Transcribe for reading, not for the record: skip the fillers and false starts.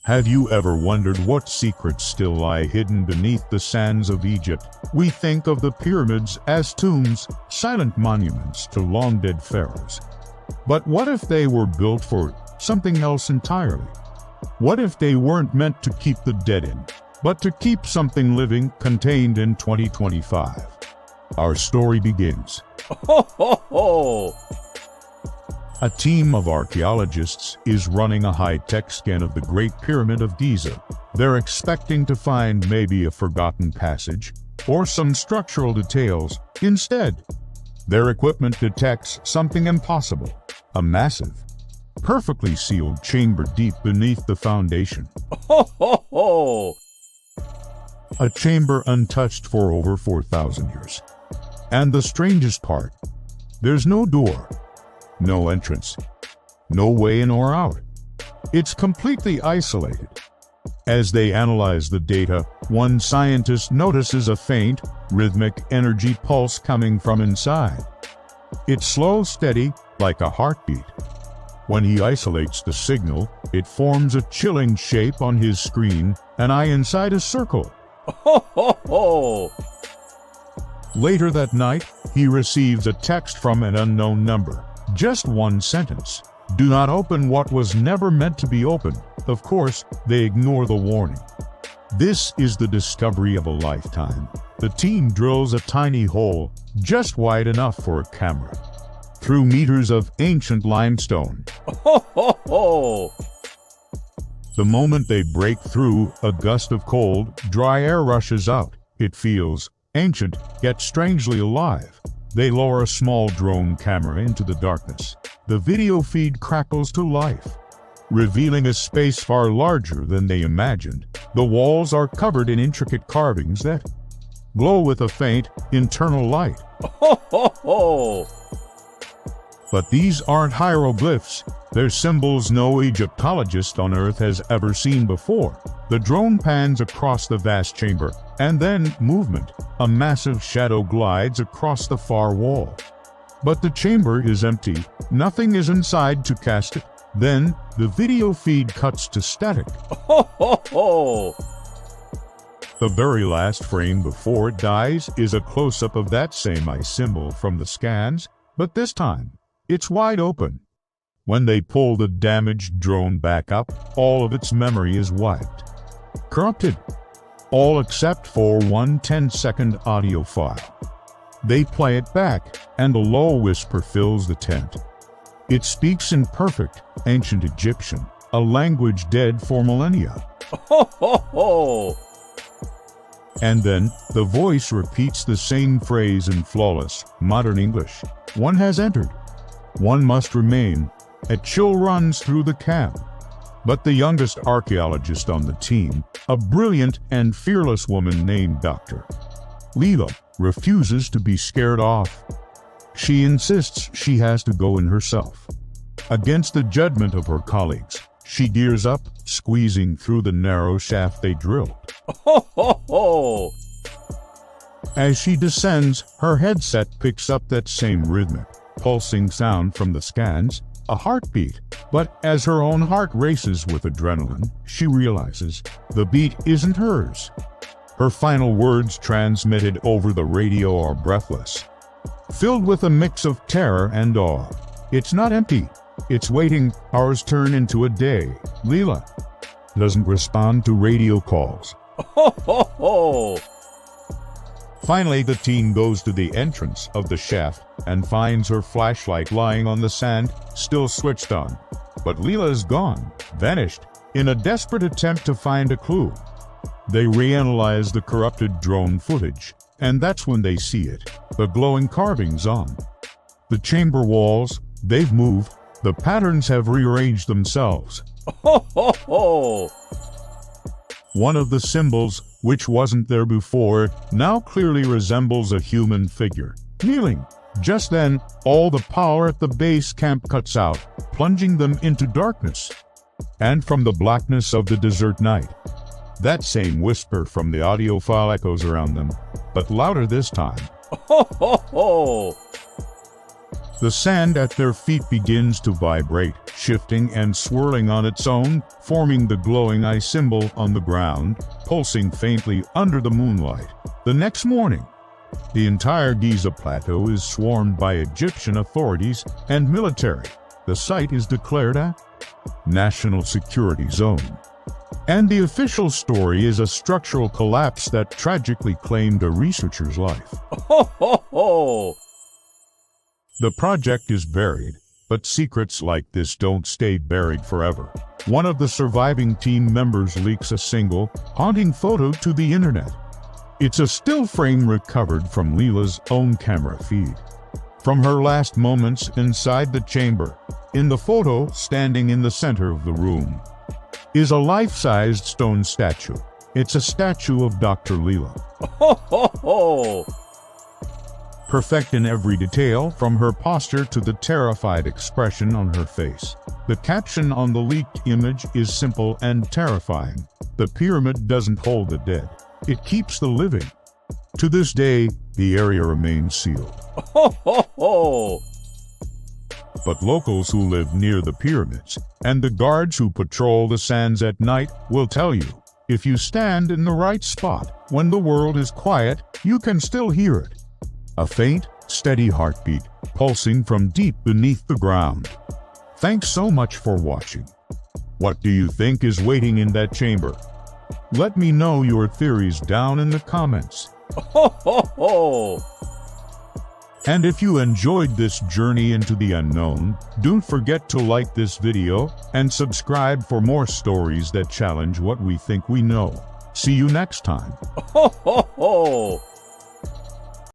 Have you ever wondered what secrets still lie hidden beneath the sands of Egypt? We think of the pyramids as tombs, silent monuments to long-dead pharaohs. But what if they were built for something else entirely? What if they weren't meant to keep the dead in, but to keep something living contained in 2025? Our story begins. Ho, ho, ho! A team of archaeologists is running a high-tech scan of the Great Pyramid of Giza. They're expecting to find maybe a forgotten passage or some structural details. Instead, their equipment detects something impossible: a massive, perfectly sealed chamber deep beneath the foundation. Ho, ho, ho! A chamber untouched for over 4,000 years. And the strangest part, there's no door, no entrance, no way in or out. It's completely isolated. As they analyze the data, one scientist notices a faint, rhythmic energy pulse coming from inside. It's slow, steady, like a heartbeat. When he isolates the signal, it forms a chilling shape on his screen, an eye inside a circle. Ho, ho, ho! Later that night, he receives a text from an unknown number. Just one sentence: "Do not open what was never meant to be opened." Of course, they ignore the warning. This is the discovery of a lifetime. The team drills a tiny hole, just wide enough for a camera, through meters of ancient limestone. Ho, ho, ho! The moment they break through, a gust of cold, dry air rushes out. It feels ancient, yet strangely alive. They lower a small drone camera into the darkness. The video feed crackles to life, revealing a space far larger than they imagined. The walls are covered in intricate carvings that glow with a faint, internal light. Ho, ho, ho! But these aren't hieroglyphs. They're symbols no Egyptologist on Earth has ever seen before. The drone pans across the vast chamber, and then movement. A massive shadow glides across the far wall. But the chamber is empty. Nothing is inside to cast it. Then, the video feed cuts to static. Ho, ho, ho! The very last frame before it dies is a close-up of that same eye symbol from the scans, but this time, it's wide open. When they pull the damaged drone back up, all of its memory is wiped. Corrupted. All except for one 10-second audio file. They play it back, and a low whisper fills the tent. It speaks in perfect, ancient Egyptian, a language dead for millennia. Ho, ho, ho! And then, the voice repeats the same phrase in flawless, modern English. "One has entered. One must remain." A chill runs through the camp. But the youngest archaeologist on the team, a brilliant and fearless woman named Dr. Leela, refuses to be scared off. She insists she has to go in herself. Against the judgment of her colleagues, she gears up, squeezing through the narrow shaft they drilled. Ho, ho, ho! As she descends, her headset picks up that same rhythmic, pulsing sound from the scans, a heartbeat. But as her own heart races with adrenaline, she realizes the beat isn't hers. Her final words transmitted over the radio are breathless, filled with a mix of terror and awe. It's not empty. It's waiting. Hours turn into a day. Leela doesn't respond to radio calls. Ho, ho, ho! Finally, the team goes to the entrance of the shaft and finds her flashlight lying on the sand, still switched on. But Leela is gone, vanished, in a desperate attempt to find a clue. They reanalyze the corrupted drone footage, and that's when they see it. The glowing carvings on the chamber walls, they've moved. The patterns have rearranged themselves. Ho, ho, ho! One of the symbols, which wasn't there before, now clearly resembles a human figure, kneeling. Just then, all the power at the base camp cuts out, plunging them into darkness. And from the blackness of the desert night, that same whisper from the audio file echoes around them, but louder this time. Ho, ho, ho! The sand at their feet begins to vibrate, shifting and swirling on its own, forming the glowing eye symbol on the ground, pulsing faintly under the moonlight. The next morning, the entire Giza plateau is swarmed by Egyptian authorities and military. The site is declared a national security zone. And the official story is a structural collapse that tragically claimed a researcher's life. Ho ho ho! The project is buried, but secrets like this don't stay buried forever. One of the surviving team members leaks a single, haunting photo to the internet. It's a still frame recovered from Leela's own camera feed. From her last moments inside the chamber, in the photo, standing in the center of the room, is a life-sized stone statue. It's a statue of Dr. Leela. Ho ho ho! Perfect in every detail, from her posture to the terrified expression on her face. The caption on the leaked image is simple and terrifying. The pyramid doesn't hold the dead. It keeps the living. To this day, the area remains sealed. Ho ho ho! But locals who live near the pyramids and the guards who patrol the sands at night will tell you, if you stand in the right spot, when the world is quiet, you can still hear it. A faint, steady heartbeat, pulsing from deep beneath the ground. Thanks so much for watching. What do you think is waiting in that chamber? Let me know your theories down in the comments. Ho ho ho! And if you enjoyed this journey into the unknown, don't forget to like this video and subscribe for more stories that challenge what we think we know. See you next time. Ho ho ho!